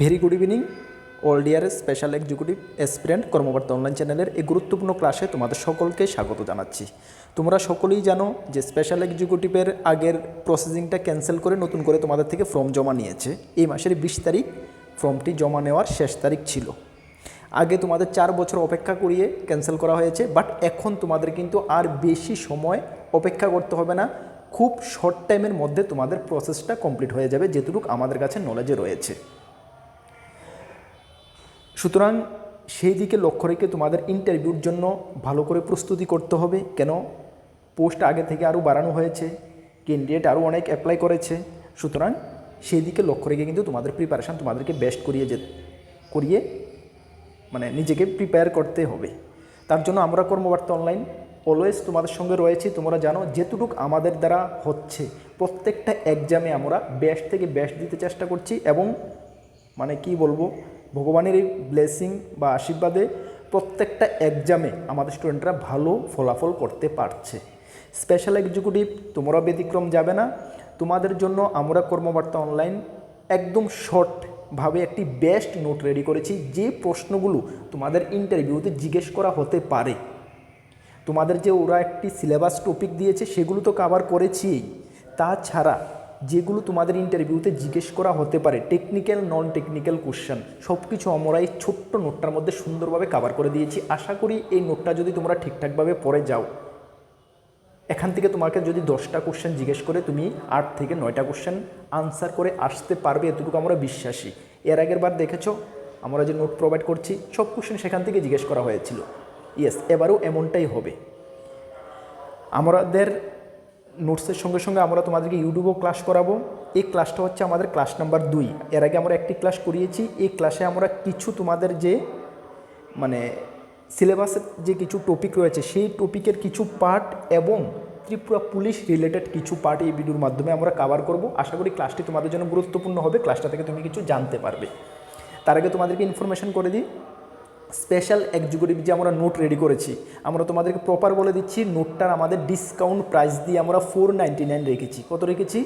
Very good evening all deer special executive aspirant কর্মকর্তা online চ্যানেলের এই গুরুত্বপূর্ণ ক্লাসে তোমাদের সকলকে স্বাগত জানাচ্ছি। তোমরা সকলেই জানো যে স্পেশাল এক্সিকিউটিভের আগের প্রসেসিংটা ক্যান্সেল করে নতুন করে তোমাদের থেকে ফর্ম জমা নিয়েছে। এই মাসের 20 তারিখ ফর্মটি জমা নেওয়ার শেষ তারিখ ছিল। আগে তোমাদের 4 বছর অপেক্ষা করিয়ে ক্যান্সেল করা হয়েছে, বাট এখন তোমাদের কিন্তু আর বেশি সময় অপেক্ষা করতে হবে না। খুব শর্ট টাইমের মধ্যে তোমাদের প্রসেসটা কমপ্লিট হয়ে যাবে, যেটুকু আমাদের কাছে নলেজে রয়েছে। সুতরাং সেই দিকে লক্ষ্য রেখে তোমাদের ইন্টারভিউর জন্য ভালো করে প্রস্তুতি করতে হবে। কেন পোস্ট আগে থেকে আরও বাড়ানো হয়েছে, ক্যান্ডিডেট আরও অনেক অ্যাপ্লাই করেছে। সুতরাং সেই দিকে লক্ষ্য রেখে কিন্তু তোমাদের প্রিপারেশান তোমাদেরকে বেস্ট করিয়ে নিজেকে প্রিপেয়ার করতে হবে। তার জন্য আমরা কর্মকর্তা অনলাইন অলওয়েজ তোমাদের সঙ্গে রয়েছি। তোমরা জানো যেটুকু আমাদের দ্বারা হচ্ছে প্রত্যেকটা এক্সামে আমরা বেস্ট থেকে বেস্ট দিতে চেষ্টা করছি, এবং কি বলবো, ভগবানের এই ব্লেসিং বা আশীর্বাদে প্রত্যেকটা এক্সামে আমাদের স্টুডেন্টরা ভালো ফলাফল করতে পারছে। স্পেশাল এক্সিকিউটিভ তোমরা ব্যতিক্রম যাবে না। তোমাদের জন্য আমরা কর্মকর্তা অনলাইন একদম শর্টভাবে একটি বেস্ট নোট রেডি করেছি, যে প্রশ্নগুলো তোমাদের ইন্টারভিউতে জিজ্ঞেস করা হতে পারে। তোমাদের যে ওরা একটি সিলেবাস টপিক দিয়েছে সেগুলো তো কভার করেছি, তাছাড়া যেগুলো তোমাদের ইন্টারভিউতে জিজ্ঞেস করা হতে পারে, টেকনিক্যাল নন টেকনিক্যাল কোশ্চেন, সব কিছু আমরা এই ছোট্ট নোটটার মধ্যে সুন্দরভাবে কভার করে দিয়েছি। আশা করি এই নোটটা যদি তোমরা ঠিকঠাকভাবে পড়ে যাও, এখান থেকে তোমাকে যদি 10টা কোশ্চেন জিজ্ঞেস করে তুমি 8 থেকে 9টা কোশ্চেন আনসার করে আসতে পারবে, এতটুকু আমরা বিশ্বাসী। এর আগের বার দেখেছো আমরা যে নোট প্রোভাইড করছি সব কোশ্চেন সেখান থেকে জিজ্ঞেস করা হয়েছিল। ইয়েস, এবারও এমনটাই হবে। আমাদের নোটসের সঙ্গে সঙ্গে আমরা তোমাদেরকে ইউটিউবেও ক্লাস করাবো। এই ক্লাসটা হচ্ছে আমাদের ক্লাস নাম্বার 2। এর আগে আমরা একটি ক্লাস করিয়েছি। এই ক্লাসে আমরা কিছু তোমাদের যে সিলেবাসের যে কিছু টপিক রয়েছে সেই টপিকের কিছু পার্ট এবং ত্রিপুরা পুলিশ রিলেটেড কিছু পার্ট এই ভিডিওর মাধ্যমে আমরা কভার করব। আশা করি ক্লাসটি তোমাদের জন্য গুরুত্বপূর্ণ হবে, ক্লাসটা থেকে তুমি কিছু জানতে পারবে। তার আগে তোমাদেরকে ইনফরমেশন করে দিই, স্পেশাল এক্সিকিউটিভ যে আমরা নোট রেডি করেছি, আমরা তোমাদেরকে প্রপার বলে দিচ্ছি। নোটটার আমাদের ডিসকাউন্ট প্রাইস দিয়ে আমরা 499 রেখেছি। কত রেখেছি?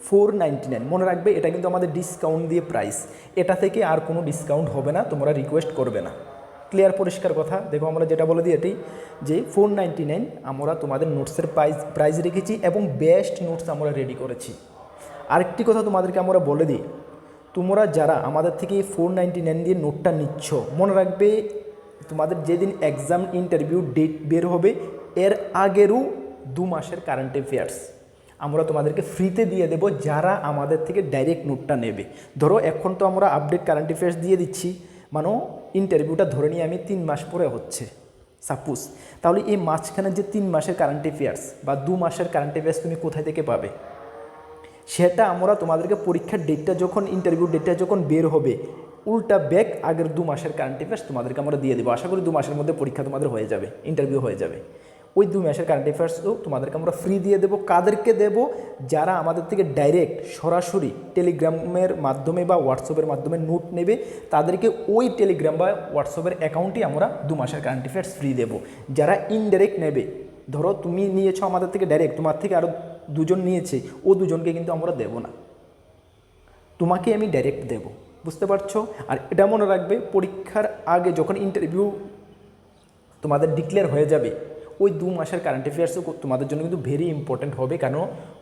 499। মনে রাখবে, এটা কিন্তু আমাদের ডিসকাউন্ট দিয়ে প্রাইস, এটা থেকে আর কোনো ডিসকাউন্ট হবে না, তোমরা রিকোয়েস্ট করবে না। ক্লিয়ার, পরিষ্কার কথা। দেখো আমরা যেটা বলে দিই এটাই, যে 499 আমরা তোমাদের নোটসের প্রাইস রেখেছি এবং বেস্ট নোটস আমরা রেডি করেছি। আরেকটি কথা তোমাদেরকে আমরা বলে দিই, তোমরা যারা আমাদের থেকে 499 দিয়ে নোটটা নিচ্ছ, মনে রাখবে তোমাদের যেদিন এক্সাম ইন্টারভিউ ডেট বের হবে এর আগেরও 2 মাসের কারেন্ট অ্যাফেয়ার্স আমরা তোমাদেরকে ফ্রিতে দিয়ে দেব, যারা আমাদের থেকে ডাইরেক্ট নোটটা নেবে। ধরো এখন তো আমরা আপডেট কারেন্ট অ্যাফেয়ার্স দিয়ে দিচ্ছি, ইন্টারভিউটা ধরে নিয়ে আমি 3 মাস পরে হচ্ছে সাপোজ, তাহলে এই মাঝখানে যে 3 মাসের কারেন্ট অ্যাফেয়ার্স বা 2 মাসের কারেন্ট অ্যাফেয়ার্স তুমি কোথায় থেকে পাবে, সেটা আমরা তোমাদেরকে পরীক্ষার ডেটটা যখন, ইন্টারভিউ ডেটটা যখন বের হবে, উল্টা ব্যাক আগের 2 মাসের কারেন্ট অ্যাফেয়ার্স তোমাদেরকে আমরা দিয়ে দেবো। আশা করি 2 মাসের মধ্যে পরীক্ষা তোমাদের হয়ে যাবে, ইন্টারভিউ হয়ে যাবে। ওই 2 মাসের কারেন্ট অ্যাফেয়ার্সও তোমাদেরকে আমরা ফ্রি দিয়ে দেবো। কাদেরকে দেব? যারা আমাদের থেকে ডাইরেক্ট সরাসরি টেলিগ্রামের মাধ্যমে বা হোয়াটসঅ্যাপের মাধ্যমে নোট নেবে, তাদেরকে ওই টেলিগ্রাম বা হোয়াটসঅ্যাপের অ্যাকাউন্টে আমরা 2 মাসের কারেন্ট অ্যাফেয়ার্স ফ্রি দেবো। যারা ইনডাইরেক্ট নেবে, ধরো তুমি নিয়েছো আমাদের থেকে ডাইরেক্ট, তোমার থেকে আরও 2 জন নিয়েছে, ও 2 জনকে কিন্তু আমরা দেবো না, তোমাকে আমি ডাইরেক্ট দেব। বুঝতে পারছো? আর এটা মনে রাখবে, পরীক্ষার আগে যখন ইন্টারভিউ তোমাদের ডিক্লেয়ার হয়ে যাবে, ওই 2 মাসের কারেন্ট অ্যাফেয়ার্সও তোমাদের জন্য কিন্তু ভেরি ইম্পর্ট্যান্ট হবে। কেন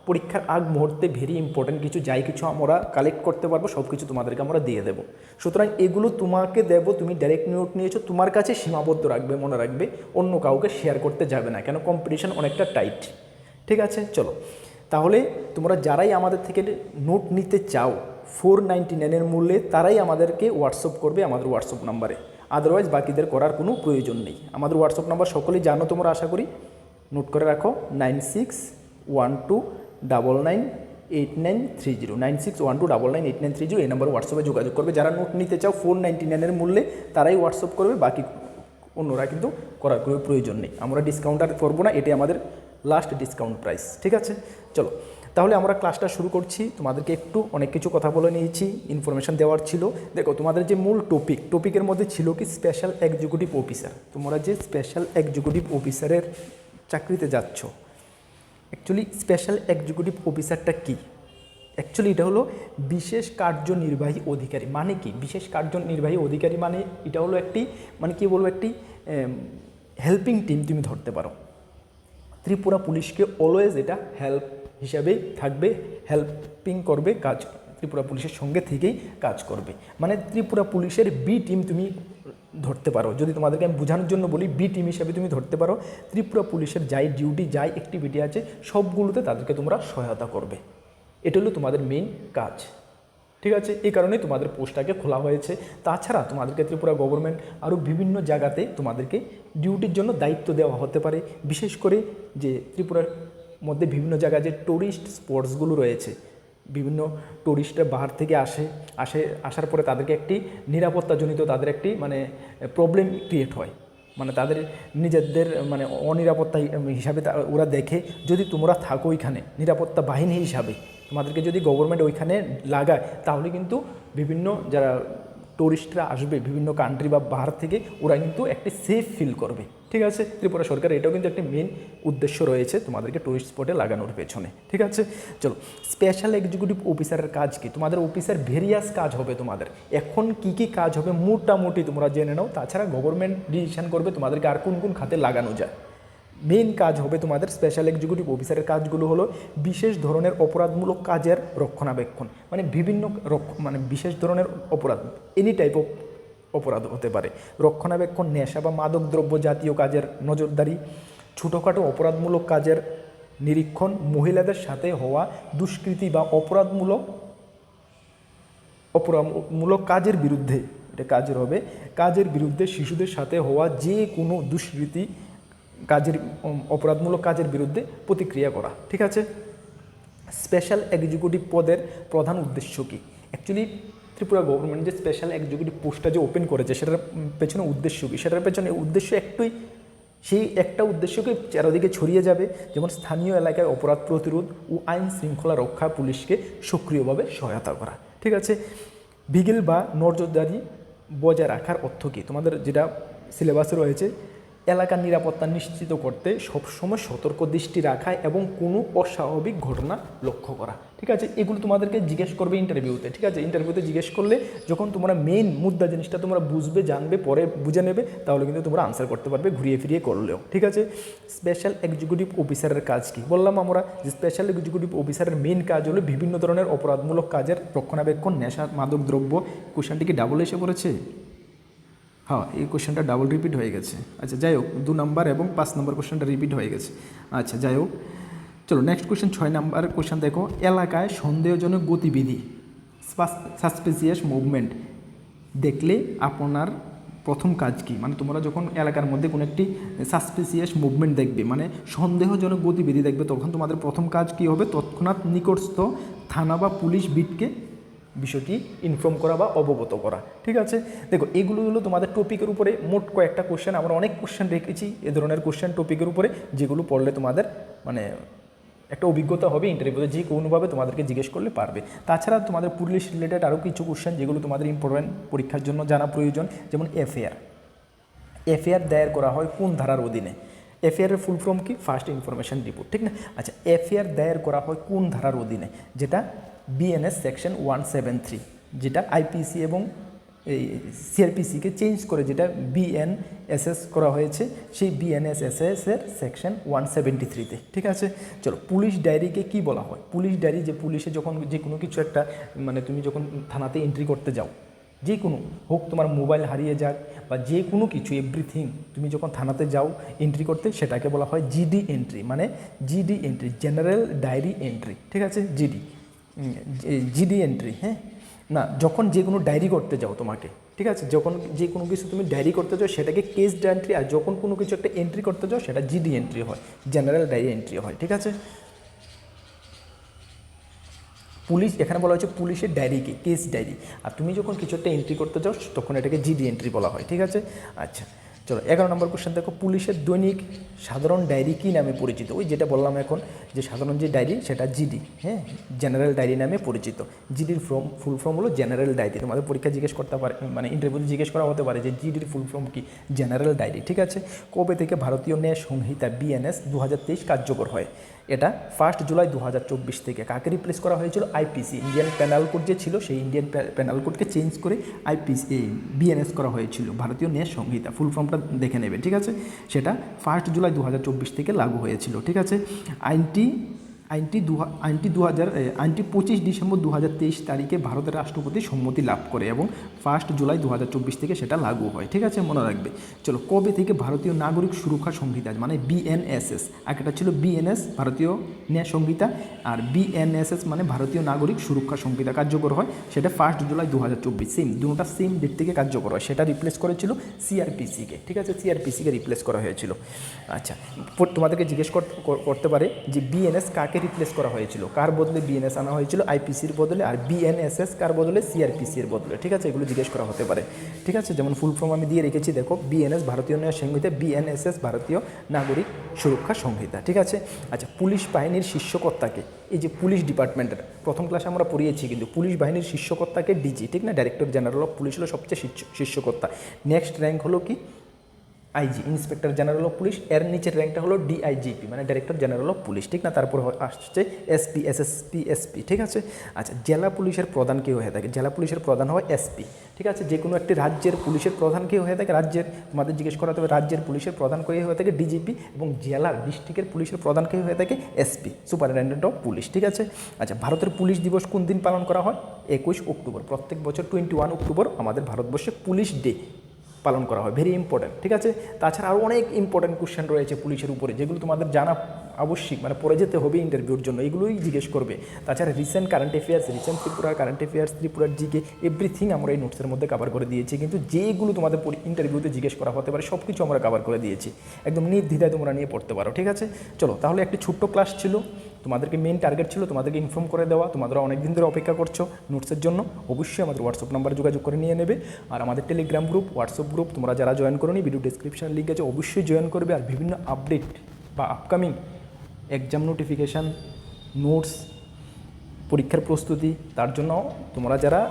পরীক্ষার আগ মুহূর্তে ভেরি ইম্পর্ট্যান্ট কিছু আমরা কালেক্ট করতে পারবো, সব কিছু তোমাদেরকে আমরা দিয়ে দেবো। সুতরাং এগুলো তোমাকে দেবো, তুমি ডাইরেক্ট নোট নিয়েছো, তোমার কাছে সীমাবদ্ধ রাখবে, মনে রাখবে অন্য কাউকে শেয়ার করতে যাবে না, কেন কম্পিটিশন অনেকটা টাইট। ঠিক আছে, চলো তাহলে তোমরা যারাই আমাদের থেকে নোট নিতে চাও 499 মূল্যে, তারাই আমাদেরকে হোয়াটসঅ্যাপ করবে আমাদের হোয়াটসঅ্যাপ নাম্বারে। আদারওয়াইজ বাকিদের করার কোনো প্রয়োজন নেই। আমাদের হোয়াটসঅ্যাপ নাম্বার সকলেই জানো তোমরা, আশা করি নোট করে রাখো, 9612998930, 9612998930। এই নাম্বারে হোয়াটসঅ্যাপে যোগাযোগ করবে। যারা নোট নিতে চাও 499 মূল্যে, তারাই হোয়াটসঅ্যাপ করবে, বাকি অন্যরা কিন্তু করার কোনো প্রয়োজন নেই। আমরা ডিসকাউন্ট আর করবো না, এটাই আমাদের লাস্ট ডিসকাউন্ট প্রাইস। ঠিক আছে, চলো তাহলে আমরা ক্লাসটা শুরু করছি। তোমাদেরকে একটু অনেক কিছু কথা বলে নিয়েছি, ইনফরমেশান দেওয়ার ছিল। দেখো তোমাদের যে মূল টপিকের মধ্যে ছিল কি, স্পেশাল এক্সিকিউটিভ অফিসার। তোমরা যে স্পেশাল এক্সিকিউটিভ অফিসারের চাকরিতে যাচ্ছ, অ্যাকচুয়ালি স্পেশাল এক্সিকিউটিভ অফিসারটা কি? অ্যাকচুয়ালি এটা হলো বিশেষ কার্যনির্বাহী অধিকারী। মানে কি বিশেষ কার্যনির্বাহী অধিকারী? মানে এটা হলো একটি, মানে কি বলবো, একটি হেল্পিং টিম তুমি ধরতে পারো। ত্রিপুরা পুলিশকে অলওয়েজ এটা হেল্প হিসাবেই থাকবে, হেল্পিং করবে, কাজ ত্রিপুরা পুলিশের সঙ্গে থেকেই কাজ করবে। মানে ত্রিপুরা পুলিশের বি টিম তুমি ধরতে পারো। যদি তোমাদেরকে আমি বোঝানোর জন্য বলি, বি টিম হিসাবে তুমি ধরতে পারো। ত্রিপুরা পুলিশের যাই ডিউটি, যাই অ্যাক্টিভিটি আছে সবগুলোতে তাদেরকে তোমরা সহায়তা করবে। এটা হলো তোমাদের মেইন কাজ, ঠিক আছে? এই কারণেই তোমাদের পোস্টটাকে খোলা হয়েছে। তাছাড়া তোমাদেরকে ত্রিপুরা গভর্নমেন্ট আরও বিভিন্ন জায়গাতে তোমাদেরকে ডিউটির জন্য দায়িত্ব দেওয়া হতে পারে। বিশেষ করে যে ত্রিপুরার মধ্যে বিভিন্ন জায়গায় যে টুরিস্ট স্পটসগুলো রয়েছে, বিভিন্ন টুরিস্টরা বাহার থেকে আসার পরে তাদেরকে একটি নিরাপত্তাজনিত তাদের একটি মানে প্রবলেম ক্রিয়েট হয়, মানে তাদের নিজেদের মানে অনিরাপত্তা হিসাবে ওরা দেখে। যদি তোমরা থাকো ওইখানে নিরাপত্তা বাহিনী হিসাবে, তোমাদেরকে যদি গভর্নমেন্ট ওইখানে লাগায়, তাহলে কিন্তু বিভিন্ন যারা টুরিস্টরা আসবে বিভিন্ন কান্ট্রি বা বাহার থেকে, ওরা কিন্তু একটি সেফ ফিল করবে, ঠিক আছে? ত্রিপুরা সরকার এটাও কিন্তু একটি মেন উদ্দেশ্য রয়েছে তোমাদেরকে টুরিস্ট স্পটে লাগানোর পেছনে, ঠিক আছে? চলো, স্পেশাল এক্সিকিউটিভ অফিসারের কাজ কি? তোমাদের অফিসার ভেরিয়াস কাজ হবে তোমাদের। এখন কি কি কাজ হবে মোটামুটি তোমরা জেনে নাও, তাছাড়া গভর্নমেন্ট ডিসিশন করবে তোমাদেরকে আর কোন কোন খাতে লাগানো যায়। মেইন কাজ হবে তোমাদের স্পেশাল এক্সিকিউটিভ অফিসারের কাজগুলো হলো বিশেষ ধরনের অপরাধমূলক কাজের রক্ষণাবেক্ষণ। মানে বিভিন্ন মানে বিশেষ ধরনের অপরাধ, এনি টাইপ অফ অপরাধ হতে পারে, রক্ষণাবেক্ষণ, নেশা বা মাদক দ্রব্য জাতীয় কাজের নজরদারি, ছোটোখাটো অপরাধমূলক কাজের নিরীক্ষণ, মহিলাদের সাথে হওয়া দুষ্কৃতি বা অপরাধমূলক কাজের বিরুদ্ধে, এটা কাজের হবে, কাজের বিরুদ্ধে শিশুদের সাথে হওয়া যে কোনো দুষ্কৃতি কাজের অপরাধমূলক কাজের বিরুদ্ধে প্রতিক্রিয়া করা, ঠিক আছে? স্পেশাল এক্সিকিউটিভ পদের প্রধান উদ্দেশ্য কী? অ্যাকচুয়ালি ত্রিপুরা গভর্নমেন্ট যে স্পেশাল এক্সিকিউটিভ পোস্টটা যে ওপেন করেছে, সেটার পেছনে উদ্দেশ্য কী? সেটার পেছনে উদ্দেশ্য একটাই, সেই একটা উদ্দেশ্যকে চারিদিকে ছড়িয়ে যাবে। যেমন স্থানীয় এলাকায় অপরাধ প্রতিরোধ ও আইন শৃঙ্খলা রক্ষা পুলিশকে সক্রিয়ভাবে সহায়তা করা, ঠিক আছে? বিগিল বা নজরদারি বজায় রাখার অর্থ কী? তোমাদের যেটা সিলেবাসে রয়েছে, এলাকার নিরাপত্তা নিশ্চিত করতে সবসময় সতর্ক দৃষ্টি রাখা এবং কোনো অস্বাভাবিক ঘটনা লক্ষ্য করা, ঠিক আছে? এগুলো তোমাদেরকে জিজ্ঞেস করবে ইন্টারভিউতে, ঠিক আছে? ইন্টারভিউতে জিজ্ঞেস করলে যখন তোমরা মেইন মুদ্রা জিনিসটা তোমরা বুঝবে, জানবে, পরে বুঝে নেবে, তাহলে কিন্তু তোমরা আনসার করতে পারবে ঘুরিয়ে ফিরিয়ে করলেও, ঠিক আছে? স্পেশাল এক্সিকিউটিভ অফিসারের কাজ কী? বললাম আমরা যে স্পেশাল এক্সিকিউটিভ অফিসারের মেইন কাজ হলো বিভিন্ন ধরনের অপরাধমূলক কাজের রক্ষণাবেক্ষণ, নেশা মাদক দ্রব্য। কোশ্চেনটি কি ডাবল এসে পড়েছে? হ্যাঁ, এই কোশ্চেনটা ডাবল রিপিট হয়ে গেছে। আচ্ছা, যাই হোক, 2 নম্বর এবং 5 নম্বর কোশ্চেনটা রিপিট হয়ে গেছে। আচ্ছা, যাই হোক, চলো নেক্সট কোশ্চেন 6 নম্বর কোশ্চেন দেখো। এলাকায় সন্দেহজনক গতিবিধি, সাসপিসিয়াস মুভমেন্ট দেখলে আপনার প্রথম কাজ কি? মানে তোমরা যখন এলাকার মধ্যে কোনো একটি সাসপিসিয়াস মুভমেন্ট দেখবে, মানে সন্দেহজনক গতিবিধি দেখবে, তখন তোমাদের প্রথম কাজ কি হবে? তৎক্ষণাৎ নিকটস্থ থানা বা পুলিশ বিটকে বিষয়টি ইনফর্ম করা বা অবগত করা, ঠিক আছে? দেখো, এগুলো হলো তোমাদের টপিকের উপরে মোট কয়েকটা কোশ্চেন। আমরা অনেক কোশ্চেন রেখেছি এ ধরনের কোশ্চেন টপিকের উপরে, যেগুলো পড়লে তোমাদের মানে একটা অভিজ্ঞতা হবে, ইন্টারভিউতে যে কোনোভাবে তোমাদেরকে জিজ্ঞেস করলে পারবে। তাছাড়া তোমাদের পুলিশ রিলেটেড আরও কিছু কোশ্চেন যেগুলো তোমাদের ইম্পর্টেন্ট পরীক্ষার জন্য জানা প্রয়োজন, যেমন এফআইআর দায়ের করা হয় কোন ধারার অধীনে? এফআইআরের ফুল ফর্ম কি? ফার্স্ট ইনফরমেশন রিপোর্ট, ঠিক না? আচ্ছা, এফআইআর দায়ের করা হয় কোন ধারার অধীনে? যেটা বিএনএস সেকশন 173, যেটা আইপিসি এবং এই সিআরপিসিকে চেঞ্জ করে যেটা বিএনএসএস করা হয়েছে, সেই বিএনএসএসএসের সেকশন 173-তে, ঠিক আছে? চলো, পুলিশ ডায়েরিকে কি বলা হয়? পুলিশ ডায়েরি, যে পুলিশে যখন যে কোনো কিছু একটা মানে তুমি যখন থানাতে এন্ট্রি করতে যাও, যে কোনো হোক, তোমার মোবাইল হারিয়ে যাক বা যে কোনো কিছু, এভরিথিং তুমি যখন থানাতে যাও এন্ট্রি করতে, সেটাকে বলা হয় জিডি এন্ট্রি। মানে GD entry, general diary entry, ঠিক আছে? GD entry. হ্যাঁ, না, যখন যে কোনো ডায়েরি করতে যাও তোমাকে, ঠিক আছে, যখন যে কোনো কিছু তুমি ডায়েরি করতে যাও সেটাকে কেস এন্ট্রি, আর যখন কোনো কিছু একটা এন্ট্রি করতে যাও সেটা জিডি এন্ট্রি হয়, জেনারেল ডায়েরি এন্ট্রি হয়, ঠিক আছে? পুলিশ, এখানে বলা হচ্ছে পুলিশের ডায়েরিকে কেস ডায়েরি, আর তুমি যখন কিছু একটা এন্ট্রি করতে যাও তখন এটাকে জিডি এন্ট্রি বলা হয়, ঠিক আছে? আচ্ছা, চলো 11 নম্বর কোশ্চেন দেখো, পুলিশের দৈনিক সাধারণ ডায়েরি কী নামে পরিচিত? ওই যেটা বললাম এখন যে সাধারণ যে ডায়েরি সেটা জিডি, হ্যাঁ, জেনারেল ডায়েরি নামে পরিচিত। জিডির ফুল ফর্ম হলো জেনারেল ডায়েরি। তোমাদের পরীক্ষা জিজ্ঞেস করতে পারে, মানে ইন্টারভিউতে জিজ্ঞেস করা হতে পারে যে জিডির ফুল ফর্ম কি? General diary. ঠিক আছে। কবে থেকে ভারতীয় ন্যায় সংহিতা বিএনএস 2023 কার্যকর হয়? এটা 1 জুলাই 2024 থেকে। কাকে রিপ্লেস করা হয়েছিল? আইপিসি, ইন্ডিয়ান পেনাল কোড যে ছিল সেই ইন্ডিয়ান পেনাল কোডকে চেঞ্জ করে আইপিসি বিএনএস করা হয়েছিল। ভারতীয় ন্যায় সংহিতা ফুল ফর্মটা দেখে নেবে। ঠিক আছে। সেটা 1 জুলাই 2024 থেকে লাগু হয়েছিল। ঠিক আছে। আইনটি 25 ডিসেম্বর 2023 তারিখে ভারতের রাষ্ট্রপতি সম্মতি লাভ করে এবং 1 জুলাই 2024 থেকে সেটা লাগু হয়। ঠিক আছে, মনে রাখবে। চলো, কবে থেকে ভারতীয় নাগরিক সুরক্ষা সংহিতা মানে বিএনএসএস, আগেটা ছিল বিএনএস ভারতীয় ন্যায় সংহিতা, আর বিএনএসএস মানে ভারতীয় নাগরিক সুরক্ষা সংহিতা কার্যকর হয়? সেটা 1 জুলাই 2024, দুটোটা সেম ডেট থেকে কার্যকর হয়। সেটা রিপ্লেস করেছিল সিআরপিসিকে। ঠিক আছে, সিআরপিসিকে রিপ্লেস করা হয়েছিল। আচ্ছা, তোমাদেরকে জিজ্ঞেস করতে পারে যে বিএনএস কাকে রিপ্লেস করা হয়েছিল, কার বদলে বিএনএস আনা হয়েছিল? আইপিসির বদলে। আর বিএনএসএস কার বদলে? সিআরপিসির বদলে। ঠিক আছে, এগুলো জিজ্ঞেস করা হতে পারে। ঠিক আছে, যেমন ফুল ফর্ম আমি দিয়ে রেখেছি, দেখো, বিএনএস ভারতীয় ন্যায় সংহিতা, বিএনএসএস ভারতীয় নাগরিক সুরক্ষা সংহিতা। ঠিক আছে। আচ্ছা, পুলিশ বাহিনীর শীর্ষকর্তাকে, এই যে পুলিশ ডিপার্টমেন্টের প্রথম ক্লাসে আমরা পড়িয়েছি কিন্তু, পুলিশ বাহিনীর শীর্ষকর্তাকে ডিজি, ঠিক না? ডাইরেক্টর জেনারেল অফ পুলিশ হলো সবচেয়ে শীর্ষকর্তা। নেক্সট র্যাঙ্ক হলো কি? IG, inspector general of police. এর নিচের র্যাঙ্কটা হলো ডিআইজিপি মানে ডাইরেক্টর জেনারেল অফ পুলিশ, ঠিক না? তারপর আসছে এসপি, এসএসপি, এসপি। ঠিক আছে। আচ্ছা, জেলা পুলিশের প্রধান কে হয়ে থাকে? জেলা পুলিশের প্রধান হয় এসপি। ঠিক আছে। যে কোনো একটি রাজ্যের পুলিশের প্রধান কে হয়ে থাকে? রাজ্যের, তোমাদের জিজ্ঞেস করা হবে রাজ্যের পুলিশের প্রধান কে হয়ে থাকে? ডিজিপি। এবং জেলার ডিস্ট্রিক্টের পুলিশের প্রধান কে হয়ে থাকে? SP, superintendent of police. ঠিক আছে। আচ্ছা, ভারতের পুলিশ দিবস কোন দিন পালন করা হয়? 21 অক্টোবর। প্রত্যেক বছর 21 অক্টোবর আমাদের ভারতবর্ষে পুলিশ ডে পালন করা হয়। Very important. ঠিক আছে। তাছাড়া আরও অনেক ইম্পর্ট্যান্ট কোশ্চেন রয়েছে পুলিশের উপরে, যেগুলো তোমাদের জানা আবশ্যিক, মানে পড়ে যেতে হবে ইন্টারভিউর জন্য, এগুলোই জিজ্ঞেস করবে। তাছাড়া রিসেন্ট কারেন্ট অ্যাফেয়ার্স, রিসেন্ট ত্রিপুরার কারেন্ট অ্যাফেয়ার্স, ত্রিপুরার জিকে, এভরিথিং আমরা এই নোটসের মধ্যে কভার করে দিয়েছি। কিন্তু যেগুলো তোমাদের ইন্টারভিউতে জিজ্ঞেস করা হতে পারে সব কিছু আমরা কভার করে দিয়েছি। একদম নির্দ্বিধায় তোমরা নিয়ে পড়তে পারো। ঠিক আছে। চলো, তাহলে একটি ছোট্ট ক্লাস ছিল, তোমাদেরকে মেন টার্গেট ছিল তোমাদেরকে ইনফর্ম করে দেওয়া। তোমরা অনেক দিন ধরে অপেক্ষা করছো নোটসের জন্য, অবশ্যই আমাদের হোয়াটসঅ্যাপ নাম্বারে যোগাযোগ করে নিয়ে নেবে। আর আমাদের টেলিগ্রাম গ্রুপ, হোয়াটসঅ্যাপ গ্রুপ তোমরা যারা জয়েন করোনি, ভিডিও ডেসক্রিপশন লিঙ্ক আছে, অবশ্যই জয়েন করবে। আর বিভিন্ন আপডেট বা আপকামিং এক্সাম নোটিফিকেশান, নোটস, পরীক্ষার প্রস্তুতি, তার জন্য তোমরা যারা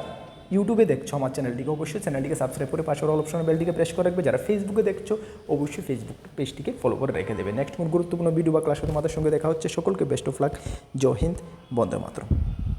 ইউটিউবে দেখছো আমার চ্যানেলটিকে, অবশ্যই চ্যানেলটিকে সাবস্ক্রাইব করে পাশের অল অপশন বেলটিকে প্রেস করে রাখবে। যারা ফেসবুকে দেখছো অবশ্যই ফেসবুক পেজটিকে ফলো করে রেখে দেবে। নেক্সট মোর গুরুত্বপূর্ণ ভিডিও বা ক্লাসে তোমাদের সঙ্গে দেখা হচ্ছে। সকলকে বেস্ট অফ লাক। জয় হিন্দ, বন্দে মাতরম।